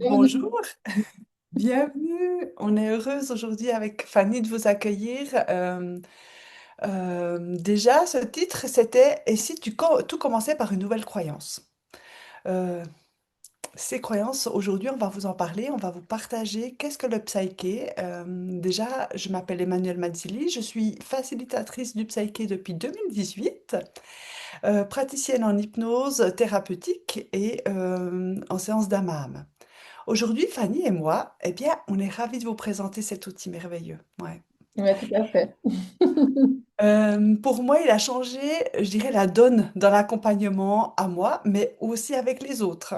Bonjour, bienvenue. On est heureuse aujourd'hui avec Fanny de vous accueillir. Déjà, ce titre, c'était «Et si tout commençait par une nouvelle croyance?» Euh, Ces croyances, aujourd'hui, on va vous en parler, on va vous partager qu'est-ce que le psyché. Déjà, je m'appelle Emmanuelle Mazzilli, je suis facilitatrice du psyché depuis 2018, praticienne en hypnose thérapeutique et en séance d'âme à âme. Aujourd'hui, Fanny et moi, eh bien, on est ravis de vous présenter cet outil merveilleux. Ouais. Ouais, tout à fait. Pour moi, il a changé, je dirais, la donne dans l'accompagnement à moi, mais aussi avec les autres.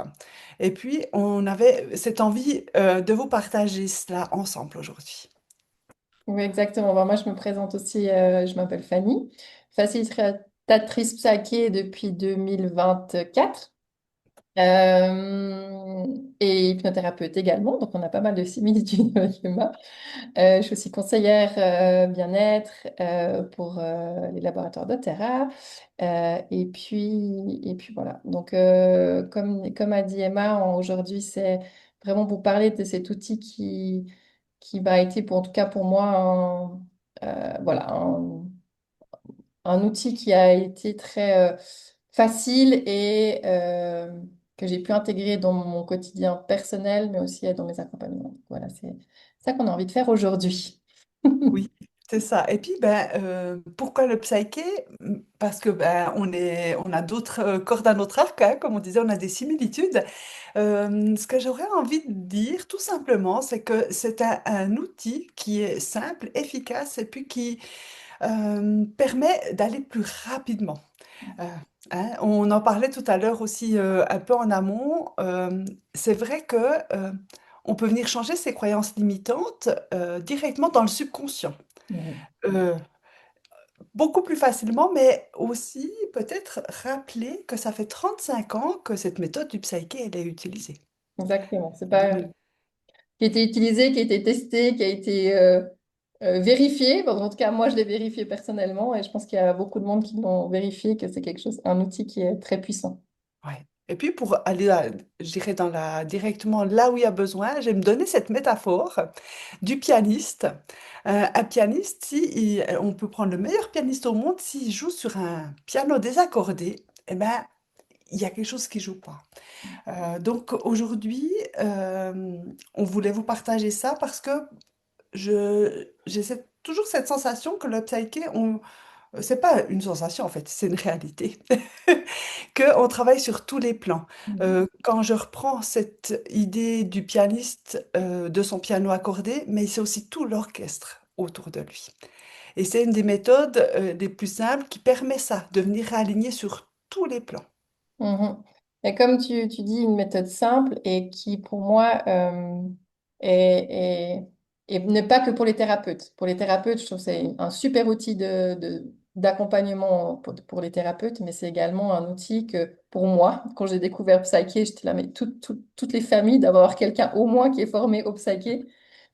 Et puis, on avait cette envie de vous partager cela ensemble aujourd'hui. Oui, exactement. Moi, je me présente aussi, je m'appelle Fanny, facilitatrice psyché depuis 2024 euh, et hypnothérapeute également. Donc, on a pas mal de similitudes avec Emma. Je suis aussi conseillère bien-être pour les laboratoires d'Otera. Et puis voilà. Donc, comme a dit Emma, aujourd'hui, c'est vraiment pour parler de cet outil qui m'a été, en tout cas pour moi, voilà, un outil qui a été très facile et que j'ai pu intégrer dans mon quotidien personnel, mais aussi dans mes accompagnements. Voilà, c'est ça qu'on a envie de faire aujourd'hui. Oui, c'est ça. Et puis, ben, pourquoi le psyché? Parce que ben, on a d'autres cordes à notre arc, hein, comme on disait, on a des similitudes. Ce que j'aurais envie de dire, tout simplement, c'est que c'est un outil qui est simple, efficace, et puis qui permet d'aller plus rapidement. Euh, on en parlait tout à l'heure aussi un peu en amont. C'est vrai que on peut venir changer ses croyances limitantes directement dans le subconscient. Mhm. Euh, Beaucoup plus facilement, mais aussi peut-être rappeler que ça fait 35 ans que cette méthode du psyché, elle est utilisée. Exactement. C'est pas Donc, qui a été utilisé, qui a été testé, qui a été vérifié. Bon, en tout cas, moi, je l'ai vérifié personnellement et je pense qu'il y a beaucoup de monde qui l'ont vérifié, que c'est quelque chose, un outil qui est très puissant. ouais. Et puis pour aller, je dirais, directement là où il y a besoin, je vais me donner cette métaphore du pianiste. Un pianiste, on peut prendre le meilleur pianiste au monde, s'il joue sur un piano désaccordé, eh ben, il y a quelque chose qui joue pas. Donc aujourd'hui, on voulait vous partager ça parce que toujours cette sensation que le psyché, c'est pas une sensation en fait, c'est une réalité. Qu'on travaille sur tous les plans. Mhm. Quand je reprends cette idée du pianiste, de son piano accordé, mais c'est aussi tout l'orchestre autour de lui. Et c'est une des méthodes les plus simples qui permet ça, de venir aligner sur tous les plans. Mhm. Et comme tu dis, une méthode simple et qui, pour moi, est, est- et n'est pas que pour les thérapeutes. Pour les thérapeutes, je trouve que c'est un super outil d'accompagnement pour les thérapeutes, mais c'est également un outil que, pour moi, quand j'ai découvert Psyché, j'étais là, mais toutes les familles, d'avoir quelqu'un au moins qui est formé au Psyché,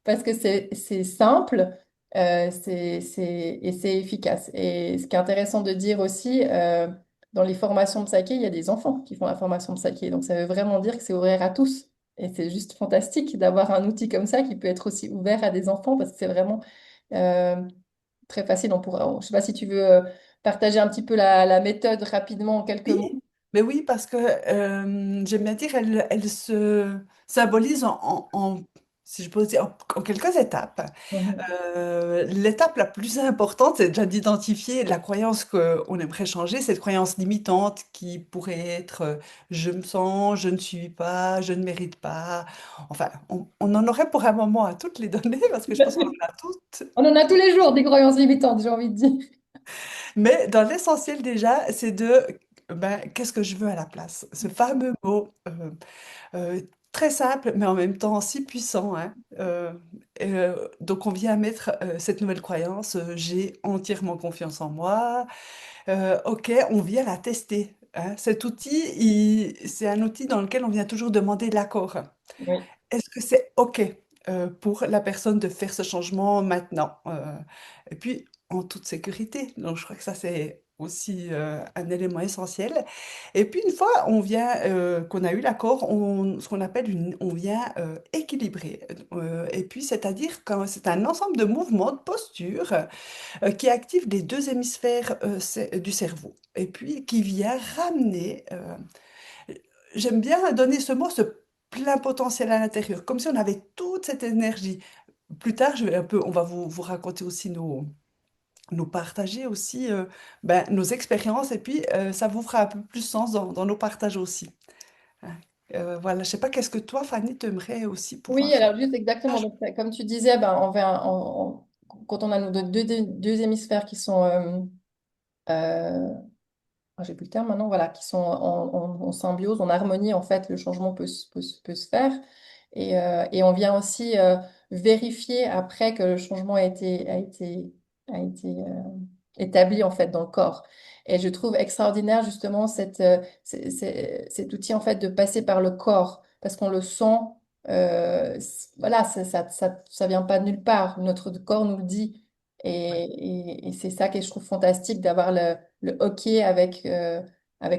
parce que c'est simple. Et c'est efficace. Et ce qui est intéressant de dire aussi, dans les formations de saké, il y a des enfants qui font la formation de saké. Donc, ça veut vraiment dire que c'est ouvert à tous. Et c'est juste fantastique d'avoir un outil comme ça qui peut être aussi ouvert à des enfants parce que c'est vraiment euh, très facile. Je ne sais pas si tu veux partager un petit peu la méthode rapidement en quelques mots. Oui, mais oui, parce que j'aime bien dire, elle se symbolise si je peux dire, en quelques étapes. Mhm. L'étape la plus importante, c'est déjà d'identifier la croyance qu'on aimerait changer, cette croyance limitante qui pourrait être je me sens, je ne suis pas, je ne mérite pas. Enfin, on en aurait pour un moment à toutes les donner parce que je pense qu'on en a toutes. On en a tous les jours des croyances limitantes, j'ai envie de dire. Mais dans l'essentiel déjà, c'est de ben, qu'est-ce que je veux à la place? Ce fameux mot très simple, mais en même temps si puissant, hein. Donc on vient mettre cette nouvelle croyance, j'ai entièrement confiance en moi. Ok, on vient la tester, hein. Cet outil, c'est un outil dans lequel on vient toujours demander l'accord. Oui. Est-ce que c'est ok pour la personne de faire ce changement maintenant? Et puis en toute sécurité. Donc je crois que ça c'est aussi un élément essentiel. Et puis une fois qu'on a eu l'accord, ce qu'on appelle on vient équilibrer. Et puis c'est-à-dire que c'est un ensemble de mouvements, de postures qui activent les deux hémisphères du cerveau. Et puis qui vient ramener, j'aime bien donner ce mot, ce plein potentiel à l'intérieur, comme si on avait toute cette énergie. Plus tard, on va vous raconter aussi nous partager aussi nos expériences et puis ça vous fera un peu plus sens dans nos partages aussi. Hein. Voilà, je sais pas, qu'est-ce que toi, Fanny, t'aimerais aussi Oui, pouvoir alors juste exactement. Donc, comme tu disais, ben, quand on a nos deux hémisphères qui sont euh, j'ai plus le terme maintenant, voilà, qui sont en symbiose, en harmonie, en fait, le changement peut se faire. Et on vient aussi vérifier après que le changement a été établi, en fait, dans le corps. Et je trouve extraordinaire, justement, cet outil, en fait, de passer par le corps, parce qu'on le sent, voilà, ça vient pas de nulle part. Notre corps nous le dit. Et c'est ça que je trouve fantastique d'avoir le hockey avec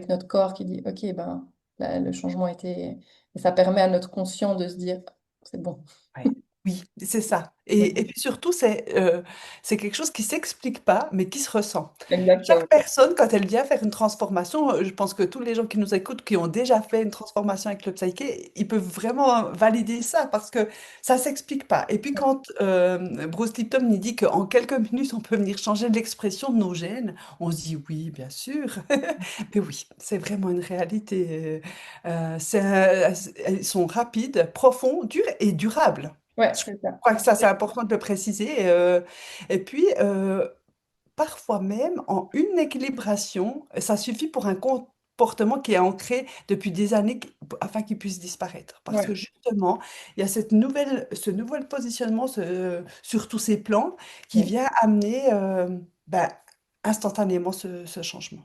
notre corps qui dit, OK, ben, le changement était... Et ça permet à notre conscient de se dire, c'est bon. Ouais. Oui, c'est ça. Et Mhm. puis surtout, c'est quelque chose qui s'explique pas, mais qui se ressent. Chaque Exactement. personne, quand elle vient faire une transformation, je pense que tous les gens qui nous écoutent, qui ont déjà fait une transformation avec le psyché, ils peuvent vraiment valider ça parce que ça s'explique pas. Et puis quand Bruce Lipton il dit qu'en quelques minutes, on peut venir changer l'expression de nos gènes, on se dit oui, bien sûr. Mais oui, c'est vraiment une réalité. Elles sont rapides, profonds, dures et durables. Ouais, Je c'est ça. crois que ça, c'est important de le préciser. Et puis, parfois même, en une équilibration, ça suffit pour un comportement qui est ancré depuis des années afin qu'il puisse disparaître. Parce que Ouais, justement, il y a ce nouvel positionnement sur tous ces plans qui ouais. vient amener instantanément ce changement.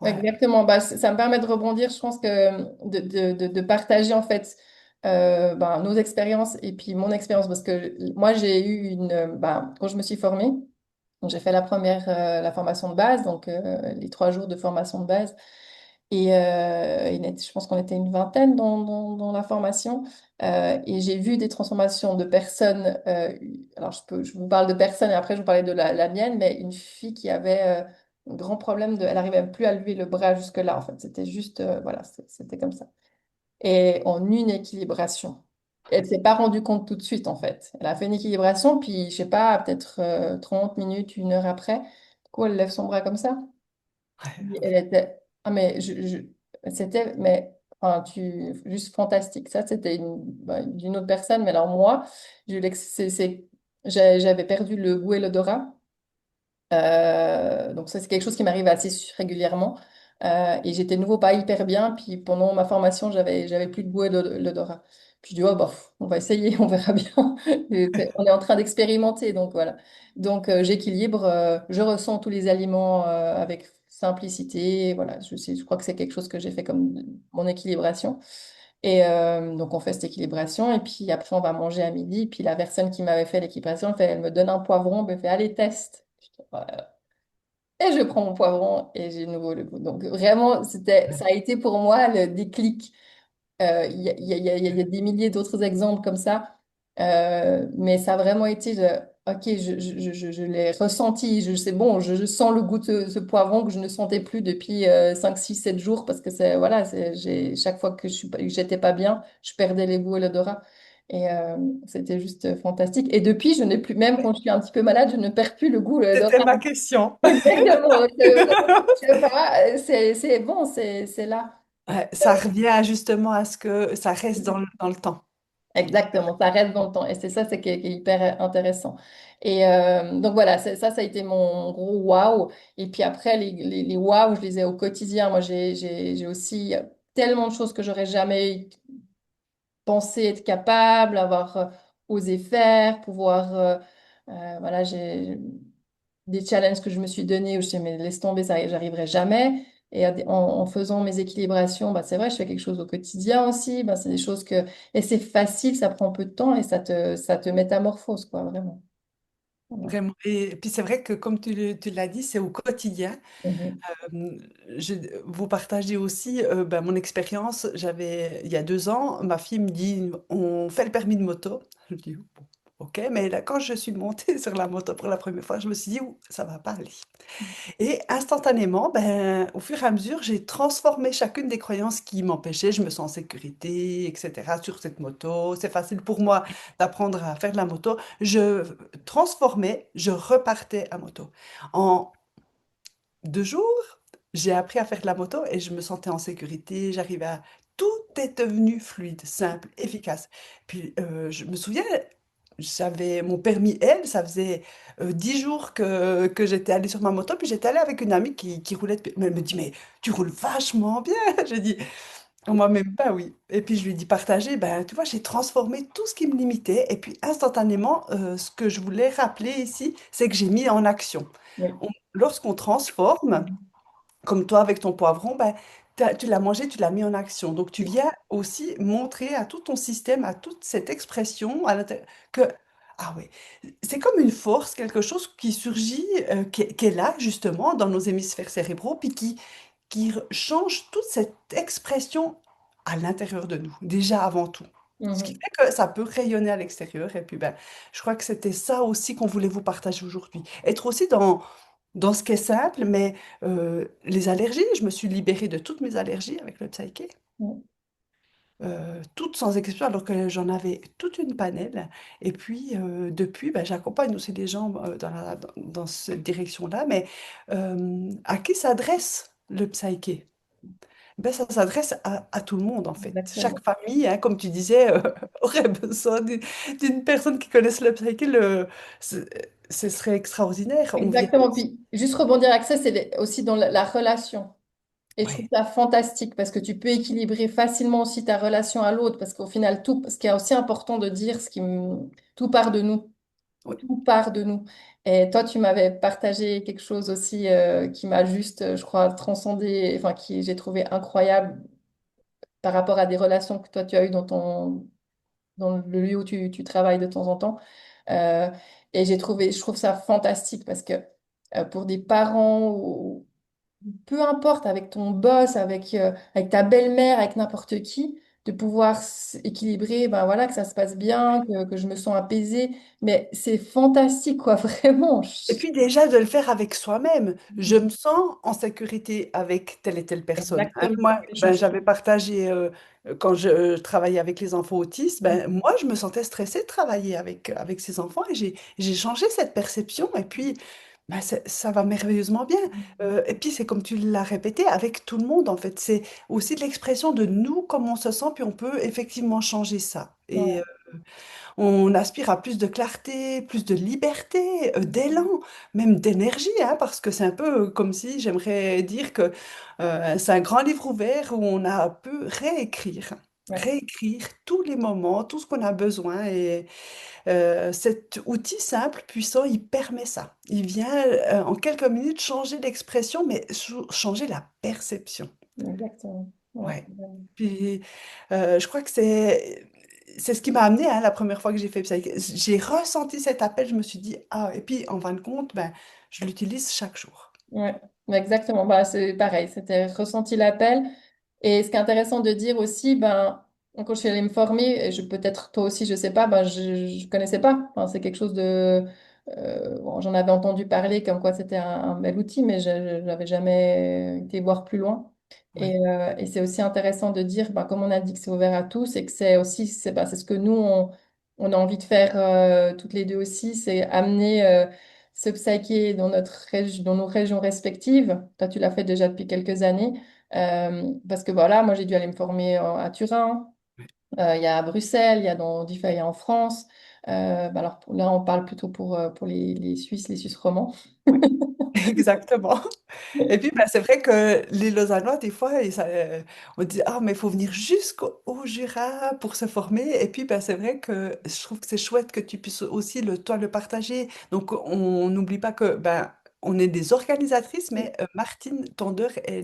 Ouais. Exactement. Bah, ça me permet de rebondir, je pense que de partager en fait ben, nos expériences et puis mon expérience parce que moi j'ai eu quand je me suis formée, donc j'ai fait la formation de base, donc les 3 jours de formation de base. Je pense qu'on était une vingtaine dans la formation. Et j'ai vu des transformations de personnes. Alors, je vous parle de personnes et après, je vous parlais de la mienne, mais une fille qui avait un grand problème elle n'arrivait même plus à lever le bras jusque-là, en fait. C'était juste, voilà, c'était comme ça. Et en une équilibration. Elle s'est pas rendue compte tout de suite, en fait. Elle a fait une équilibration, puis, je sais pas, peut-être 30 minutes, 1 heure après, du coup, elle lève son bras comme ça. Elle était, ah mais c'était, mais enfin, juste fantastique. Ça, c'était d'une autre personne, mais alors moi, j'avais perdu le goût et l'odorat. Donc ça, c'est quelque chose qui m'arrive assez régulièrement. Et j'étais de nouveau pas hyper bien. Puis pendant ma formation, j'avais plus de goût et l'odorat. Puis je dis, oh, bah, on va essayer, on verra bien. On est en train d'expérimenter, donc voilà. Donc j'équilibre, je ressens tous les aliments avec simplicité. Voilà, je crois que c'est quelque chose que j'ai fait comme mon équilibration. Et donc on fait cette équilibration. Et puis après, on va manger à midi. Puis la personne qui m'avait fait l'équilibration, elle me donne un poivron, elle me fait, allez, teste. Et je prends mon poivron et j'ai de nouveau le goût. Donc vraiment, ça a été pour moi le déclic. Il y a des milliers d'autres exemples comme ça. Mais ça a vraiment été, ok, je l'ai ressenti. C'est bon, je sens le goût de ce poivron que je ne sentais plus depuis 5, 6, 7 jours parce que voilà, chaque fois que j'étais pas bien, je perdais les goûts et l'odorat. Et c'était juste fantastique. Et depuis, je n'ai plus, même quand je suis un petit peu malade, je ne perds plus le goût et C'était l'odorat. ma question. Exactement. Je sais pas, c'est bon, c'est là. Ouais, ça revient justement à ce que ça reste dans le temps. Exactement, ça reste dans le temps. Et c'est ça, c'est qui est hyper intéressant. Et donc voilà, ça a été mon gros waouh. Et puis après, les waouh, je les ai au quotidien. Moi, j'ai aussi tellement de choses que j'aurais jamais pensé être capable, avoir osé faire, pouvoir... voilà, j'ai des challenges que je me suis donnés où je dis, mais laisse tomber, ça, j'arriverai jamais. Et en faisant mes équilibrations, bah, c'est vrai, je fais quelque chose au quotidien aussi. Bah, c'est des choses que... Et c'est facile, ça prend peu de temps et ça te métamorphose, quoi, vraiment. Voilà. Vraiment. Et puis c'est vrai que comme tu l'as dit, c'est au quotidien. Mhm. Euh, je- Vous partagez aussi ben, mon expérience. Il y a 2 ans, ma fille me dit, on fait le permis de moto. Je dis, bon, ok, mais là, quand je suis montée sur la moto pour la première fois, je me suis dit, ouh, ça va pas aller. Et instantanément, ben, au fur et à mesure, j'ai transformé chacune des croyances qui m'empêchaient. Je me sens en sécurité, etc. sur cette moto. C'est facile pour moi d'apprendre à faire de la moto. Je transformais, je repartais à moto. En 2 jours, j'ai appris à faire de la moto et je me sentais en sécurité. J'arrivais à... Tout est devenu fluide, simple, efficace. Puis je me souviens, j'avais mon permis L, ça faisait 10 jours que j'étais allée sur ma moto, puis j'étais allée avec une amie qui roulait. Mais elle me dit, mais tu roules vachement bien. Je dis, moi-même pas, oui. Et puis je lui dis, partager, ben tu vois, j'ai transformé tout ce qui me limitait. Et puis instantanément, ce que je voulais rappeler ici, c'est que j'ai mis en action. Oui. Lorsqu'on transforme, Mhm. comme toi avec ton poivron, ben, tu l'as mangé, tu l'as mis en action. Donc tu viens aussi montrer à tout ton système, à toute cette expression à que, ah oui, c'est comme une force, quelque chose qui surgit, qui est là justement dans nos hémisphères cérébraux, puis qui change toute cette expression à l'intérieur de nous, déjà avant tout. Ce qui Mhm. fait que ça peut rayonner à l'extérieur. Et puis, ben, je crois que c'était ça aussi qu'on voulait vous partager aujourd'hui. Être aussi dans ce qui est simple, mais les allergies, je me suis libérée de toutes mes allergies avec le psyché, Mhm. toutes sans exception, alors que j'en avais toute une panelle. Et puis, depuis, ben, j'accompagne aussi les gens dans cette direction-là, mais à qui s'adresse le psyché? Ben, ça s'adresse à tout le monde, en fait. Chaque Exactement. famille, hein, comme tu disais, aurait besoin d'une personne qui connaisse le psyché. Ce ce serait extraordinaire. On vient Exactement. tous. Puis, juste rebondir avec ça, c'est aussi dans la relation. Et je trouve Ouais, ça fantastique parce que tu peux équilibrer facilement aussi ta relation à l'autre parce qu'au final, tout, ce qui est aussi important de dire, tout part de nous. oui. Tout part de nous. Et toi, tu m'avais partagé quelque chose aussi qui m'a juste, je crois, transcendé, enfin, qui j'ai trouvé incroyable par rapport à des relations que toi, tu as eues dans le lieu où tu travailles de temps en temps. Euh, et je trouve ça fantastique parce que pour des parents, peu importe, avec ton boss, avec ta belle-mère, avec n'importe qui, de pouvoir équilibrer, ben voilà, que ça se passe bien, que je me sens apaisée. Mais c'est fantastique, quoi, vraiment. Et puis déjà de le faire avec soi-même. Je me sens en sécurité avec telle et telle personne, hein. Exactement. Moi, ben, L'échange. j'avais partagé, quand je travaillais avec les enfants autistes, ben, moi, je me sentais stressée de travailler avec ces enfants et j'ai changé cette perception. Et puis, ben, ça va merveilleusement bien. Et puis, c'est comme tu l'as répété, avec tout le monde, en fait. C'est aussi de l'expression de nous, comment on se sent, puis on peut effectivement changer ça. Et Ouais. on aspire à plus de clarté, plus de liberté, d'élan, même d'énergie, hein, parce que c'est un peu comme si j'aimerais dire que c'est un grand livre ouvert où on a pu réécrire, Ouais. réécrire tous les moments, tout ce qu'on a besoin. Et cet outil simple, puissant, il permet ça. Il vient en quelques minutes changer l'expression, mais changer la perception. Exactement. Ouais. Ouais. Puis, je crois que c'est ce qui m'a amené hein, la première fois que j'ai fait Psych. J'ai ressenti cet appel, je me suis dit, ah, et puis en fin de compte, ben, je l'utilise chaque jour. Ouais, exactement. Bah, c'est pareil, c'était ressenti l'appel. Et ce qui est intéressant de dire aussi, ben, quand je suis allée me former, et peut-être toi aussi, je sais pas, ben, je connaissais pas. Enfin, c'est quelque chose de... bon, j'en avais entendu parler comme quoi c'était un bel outil, mais je n'avais jamais été voir plus loin. Ouais. Et c'est aussi intéressant de dire, ben, comme on a dit que c'est ouvert à tous, et que c'est aussi, c'est ce que nous, on a envie de faire toutes les deux aussi, c'est amener... ce psyché dans dans nos régions respectives. Toi, tu l'as fait déjà depuis quelques années. Parce que voilà, moi, j'ai dû aller me former à Turin. Il y a à Bruxelles, il y a il y a en France. Bah alors là, on parle plutôt pour les Suisses, les Suisses romands. Ouais. Exactement. Et puis, ben, c'est vrai que les Lausannois, des fois, on dit, ah, mais il faut venir jusqu'au Jura pour se former. Et puis, ben, c'est vrai que je trouve que c'est chouette que tu puisses aussi, toi, le partager. Donc, on n'oublie pas que, ben, on est des organisatrices, mais Martine Tonder est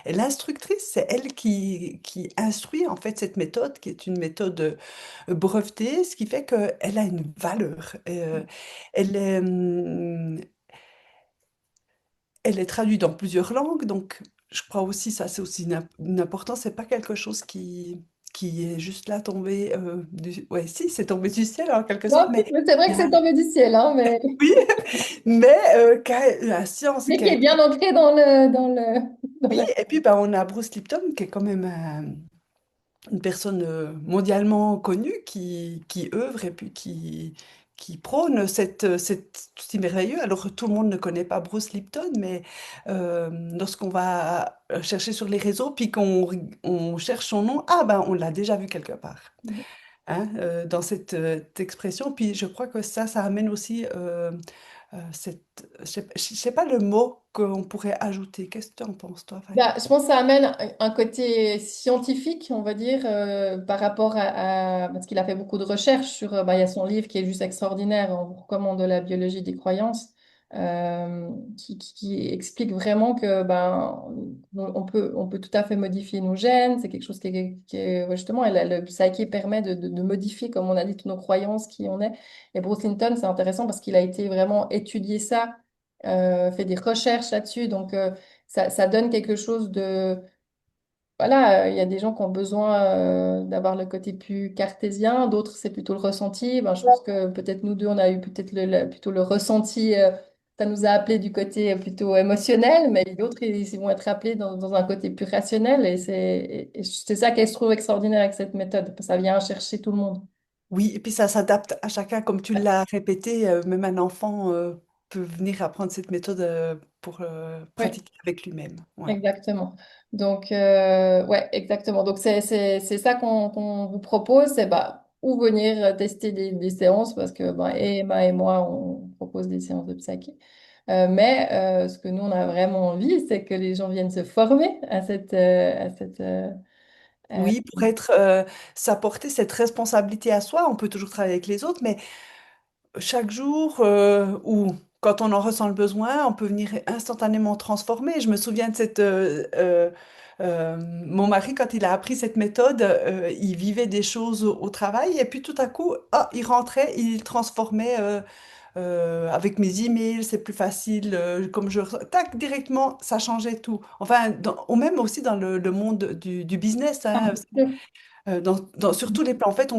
l'instructrice. C'est elle qui instruit en fait cette méthode, qui est une méthode brevetée, ce qui fait qu'elle a une valeur. Elle est, elle est traduite dans plusieurs langues, donc je crois aussi, ça c'est aussi une importance, c'est pas quelque chose qui est juste là tombé ouais, si, c'est tombé du ciel en quelque sorte, Non, mais c'est vrai que c'est tombé du ciel, hein, mais, oui, mais la science, mais qui est bien ancré dans oui, la... et puis ben, on a Bruce Lipton qui est quand même une personne mondialement connue qui œuvre et puis qui prône cet outil merveilleux. Alors tout le monde ne connaît pas Bruce Lipton, mais lorsqu'on va chercher sur les réseaux puis on cherche son nom, ah ben on l'a déjà vu quelque part. Hein, dans cette expression. Puis je crois que ça amène aussi je sais pas le mot qu'on pourrait ajouter. Qu'est-ce que tu en penses, toi, Fanny? Bah, je pense que ça amène un côté scientifique, on va dire, par rapport parce qu'il a fait beaucoup de recherches sur, bah, il y a son livre qui est juste extraordinaire, on vous recommande la biologie des croyances, qui explique vraiment que ben, on peut tout à fait modifier nos gènes, c'est quelque chose ouais, justement, le psyché permet de modifier, comme on a dit, toutes nos croyances, qui on est. Et Bruce Linton, c'est intéressant parce qu'il a été vraiment étudier ça, fait des recherches là-dessus, donc ça donne quelque chose de... Voilà, il y a des gens qui ont besoin d'avoir le côté plus cartésien, d'autres c'est plutôt le ressenti. Ben, je pense que peut-être nous deux, on a eu peut-être plutôt le ressenti, ça nous a appelé du côté plutôt émotionnel, mais d'autres, ils vont être appelés dans un côté plus rationnel. Et c'est ça que je trouve extraordinaire avec cette méthode, ça vient chercher tout le monde. Oui, et puis ça s'adapte à chacun, comme tu l'as répété, même un enfant peut venir apprendre cette méthode pour Oui. pratiquer avec lui-même. Ouais. Exactement. Donc, ouais, exactement. Donc, c'est ça qu'on vous propose, c'est bah, ou venir tester des séances, parce que bah, et Emma et moi, on propose des séances de psyché. Mais ce que nous, on a vraiment envie, c'est que les gens viennent se former euh, Oui, pour s'apporter cette responsabilité à soi, on peut toujours travailler avec les autres, mais chaque jour ou quand on en ressent le besoin, on peut venir instantanément transformer. Je me souviens de mon mari, quand il a appris cette méthode, il vivait des choses au travail et puis tout à coup, ah, il rentrait, il transformait avec mes emails, c'est plus facile, tac, directement, ça changeait tout. Enfin, ou même aussi dans le monde du business, ah, hein, bien sûr. sur tous les plans. En fait,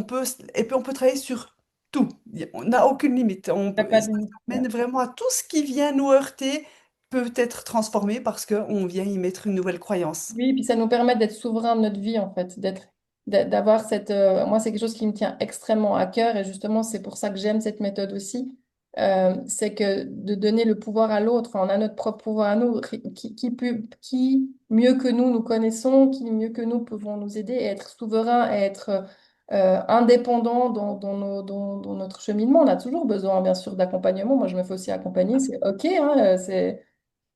et puis on peut travailler sur tout. On n'a aucune limite. Il n'y a pas de Ça limite. mène vraiment à tout ce qui vient nous heurter peut être transformé parce qu'on vient y mettre une nouvelle croyance. Oui, puis ça nous permet d'être souverain de notre vie, en fait, d'avoir cette... moi, c'est quelque chose qui me tient extrêmement à cœur et justement, c'est pour ça que j'aime cette méthode aussi. C'est que de donner le pouvoir à l'autre, on a notre propre pouvoir à nous, qui mieux que nous connaissons, qui mieux que nous pouvons nous aider et être souverain et être indépendant dans notre cheminement. On a toujours besoin, bien sûr, d'accompagnement. Moi, je me fais aussi accompagner, c'est OK, hein,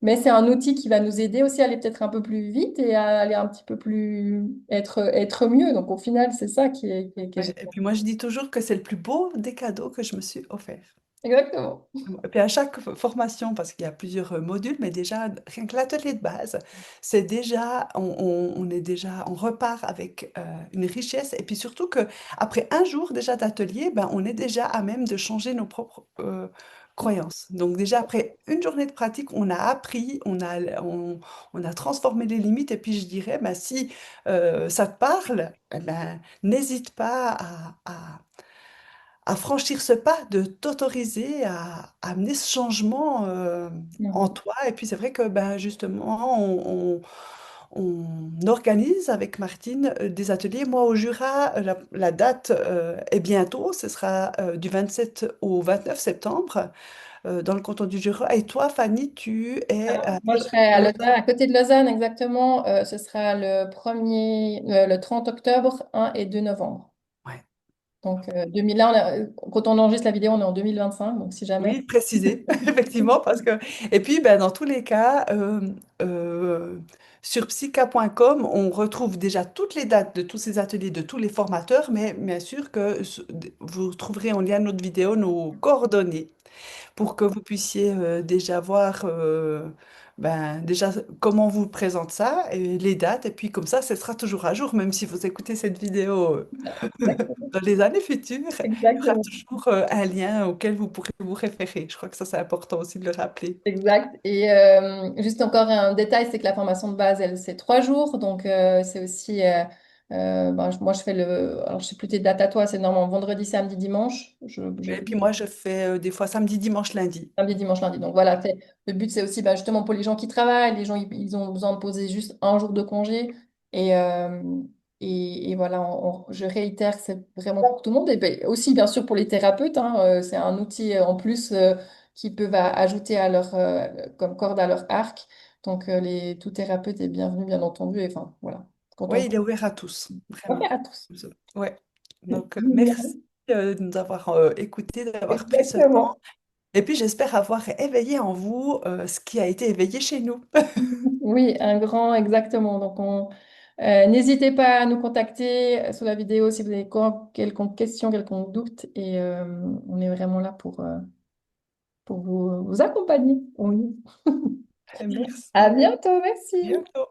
mais c'est un outil qui va nous aider aussi à aller peut-être un peu plus vite et à aller un petit peu plus être mieux. Donc au final, c'est ça qui est Ouais. Et génial. puis moi, je dis toujours que c'est le plus beau des cadeaux que je me suis offert. Exactement. Et puis à chaque formation, parce qu'il y a plusieurs modules, mais déjà, rien que l'atelier de base, c'est déjà, on est déjà, on repart avec une richesse. Et puis surtout que après un jour déjà d'atelier, ben, on est déjà à même de changer nos propres croyances. Donc déjà après une journée de pratique, on a appris, on a transformé les limites. Et puis je dirais, ben, si ça te parle, eh ben, n'hésite pas à franchir ce pas, de t'autoriser à amener ce changement en Mhm. toi. Et puis c'est vrai que ben, justement, on organise avec Martine des ateliers. Moi, au Jura, la date est bientôt. Ce sera du 27 au 29 septembre dans le canton du Jura. Et toi, Fanny, tu es Alors, moi, je serai à Lausanne, à côté de Lausanne exactement. Ce sera le 30 octobre, 1 et 2 novembre. ouais. Donc 2000, là, quand on enregistre la vidéo, on est en 2025. Donc si jamais. Oui, préciser, effectivement, parce que... Et puis, ben, dans tous les cas, euh, sur psycha.com, on retrouve déjà toutes les dates de tous ces ateliers, de tous les formateurs, mais bien sûr que vous trouverez en lien de notre vidéo nos coordonnées pour que vous puissiez déjà voir ben, déjà comment on vous présente ça et les dates. Et puis comme ça sera toujours à jour, même si vous écoutez cette vidéo Exactement. dans les années futures, il y aura Exactement. toujours un lien auquel vous pourrez vous référer. Je crois que ça, c'est important aussi de le rappeler. Exact. Et juste encore un détail, c'est que la formation de base, elle, c'est 3 jours. Donc, c'est aussi, ben, moi, je fais alors, je sais plus tes dates à toi, c'est normalement vendredi, samedi, dimanche. Et puis moi, je fais des fois samedi, dimanche, lundi. Samedi, dimanche, lundi. Donc voilà, le but, c'est aussi bah, justement pour les gens qui travaillent, les gens, ils ont besoin de poser juste un jour de congé. Et, euh, et voilà, je réitère que c'est vraiment pour tout le monde. Et ben, aussi, bien sûr, pour les thérapeutes, hein, c'est un outil en plus qu'ils peuvent ajouter à comme corde à leur arc. Donc, tout thérapeute est bienvenu, bien entendu. Et enfin, voilà, quand on Oui, peut. il est ouvert à tous, Ok, vraiment. à tous. Ouais. Donc, merci Génial. de nous avoir écoutés, d'avoir pris ce temps. Exactement. Et puis, j'espère avoir éveillé en vous ce qui a été éveillé chez nous. Oui, un grand, exactement. Donc, n'hésitez pas à nous contacter sous la vidéo si vous avez quelconque question, quelconque doute. Et on est vraiment là pour vous accompagner. Oui. À Merci. bientôt, merci. Bientôt.